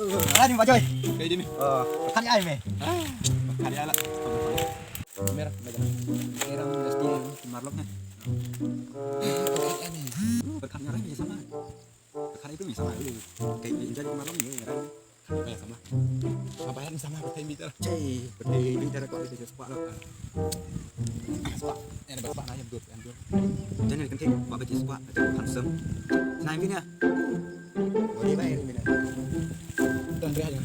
Đi vào chơi. Cây đi mi. Khăn ai mày? Khăn ai lah. Merah, merah mesti marlok nih. Berkat ngarang bisa sama. Berkat itu bisa sama. Kayak jadi marlok nih ngarang. Kayak sama. Apa yang sama berkat bitar. Cey, berkat bitar kok bisa sepak lah. Sepak. Ini bapak nanya betul kan tuh. Jadi kan kayak bapak jadi sepak atau handsome. Nah ini ya. Boleh bayar ini. Dan dia yang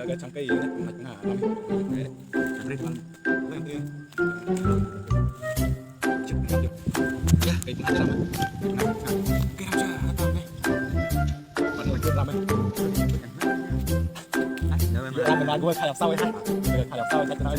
cái trong cây này mạch ngả lắm đấy lên lắm lên đi chụp được ya cái nào làm cái nào ra tao này bạn mình làm ấy làm mình nói gue khai đọc sau ấy ha khai đọc sau ấy chắc nói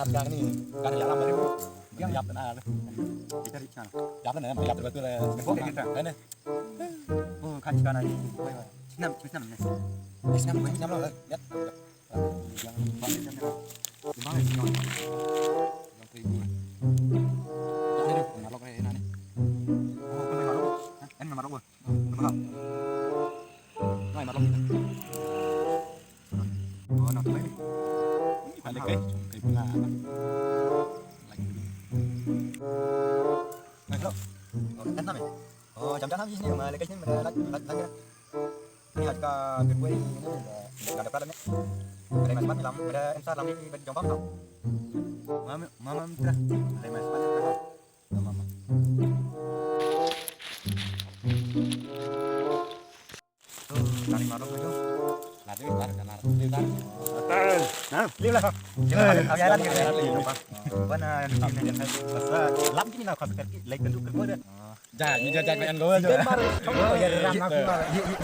Sekarang ini karena jalan baru yang jawab benar kita di sana jawab benar jawab betul betul kita ini kan sekarang ini enam nih enam loh lihat yang balik kan balik yang terigu jadi ngalok kayak ini kan marok gue marok marok oh nak ini balik kayak bunga lagi này lo cắn năm này chấm chắn năm gì mà lấy cái nhưng mà lắc ini harga gue ini nggak ada pelan ada mas pan lắm ada em sa lắm bên trong bóc không mama mitra ada mas pan không mama dari mana itu lari nah liu lah jangan jalan gitu mana lắm cái nào còn lấy cần được cái dạ như giờ chạy ăn gối rồi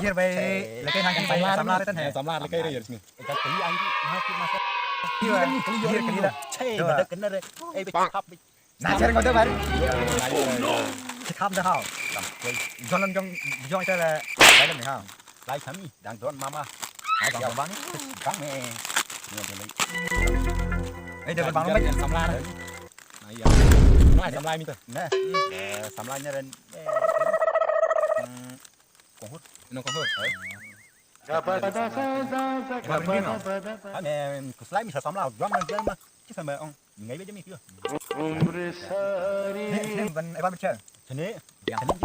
giờ về lấy cái hàng phải sắm la đấy tân hè sắm la lấy cái đây rồi cái tí anh hai cái mà cái là chơi mà được cái này ấy bị khắp bị nãy chơi còn đâu vậy khắp đâu hả cho nên trong cho là cái này hả lại sắm đi đang chọn mama hai còn bán cắn mẹ ấy được bán mấy sắm la đấy này giờ nói sắm la mi thôi nè sắm la nha lên con hút nó con hút đấy mẹ slime mình sắm la drum mà chứ sao mà ông nghĩ với mình chưa vẫn ai bán chơi thế này thế này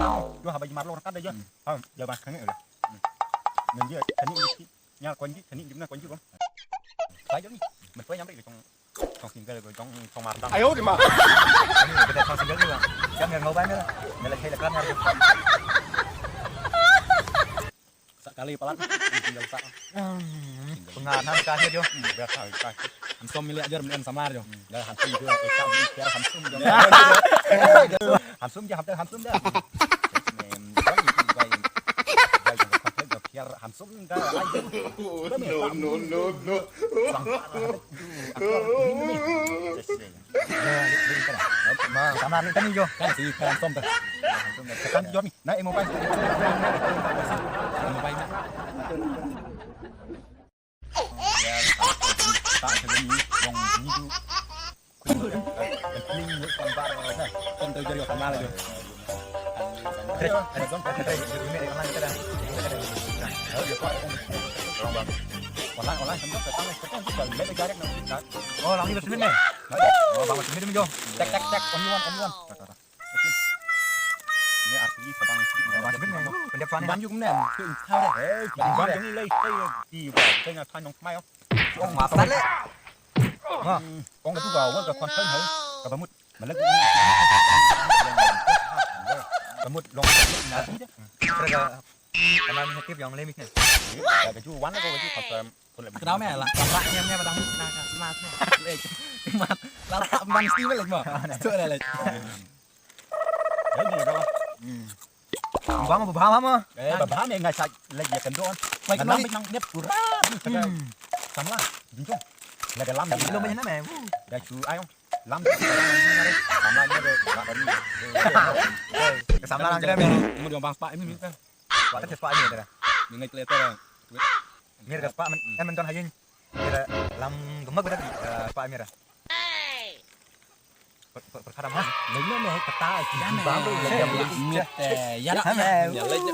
cho họ bây giờ mặt luôn cắt đây chưa không giờ bạn kháng rồi mình giờ thế này nhà quanh chứ thế này chúng ta quanh chứ không phải giống như mình phải nhắm được trong xin cái trong phòng mặt ai ố thì mà bây giờ trong xin cái luôn trong nhà ngồi bán nữa đây là hay là cắt nha sekali pelan tinggal sak penganan kasih jo biar tahu kai hansum milik ajar mending samar jo dah hansum juga eka biar hansum jo hansum je hansum dah biar hansum dah no mà cảm ơn cái vô cái gì cái hansum thôi kan jo nih nah mau bay tak segini yang itu kuning con bar này con tôi chơi sama là được ada con cái ini yang lain kita ở được gọi online semua kita kan kita lebih jarak nak oh lang itu sini nih oh bang sini dulu jo cek on one ini sih sabang pendapatบ้านอยู่กันแน่คือเท่าไหร่ บ้านตรงนี้เลยที่ว่าเป็นทางน้องไม้อ๋อ องมาสันเลย องกับผู้บ่าวว่ากับคนเพิ่งเหรอกับมุดมันเลิกสมุดลงนะแล้วก็ประมาณให้เก็บยองเล่มิกเนี่ยแต่ก็จู่วันแล้วก็ไปที่เขาเติมคนละ กระดาแม่ละกระดาแม่ประดังนาคลาดแม่เลยมาลาบันซีไม่เลยบ่ช่วยอะไรเลย เฮ้ยนี่ก็ บ้ามาบ้ามา แบบบ้านเนี่ยไงใส่ละเอียดกันด้วย ไม่ กัน ก็ ล้ำไปนั่งเน็บกูร่าทำละจริงจ้ะแล้วก็ล้ำ ลงไปยังไงแม่ ได้ชูไอ้องล้ำทำละเนี่ยเลยแบบนี้ สามล้านก็ได้แม่ มันอยู่บางสปาไม่มีกัน ว่าจะสปาเนี่ยเลย ยังไงเกลือตัว มีแต่สปามันตอนหายิงมีแต่ลำก็มักก็ได้สปามีแต่ประคำฮะ เลยแม่ให้กระต่ายกินแม่ บ้าเลย แต่ยัดแม่อย่าเลยจะ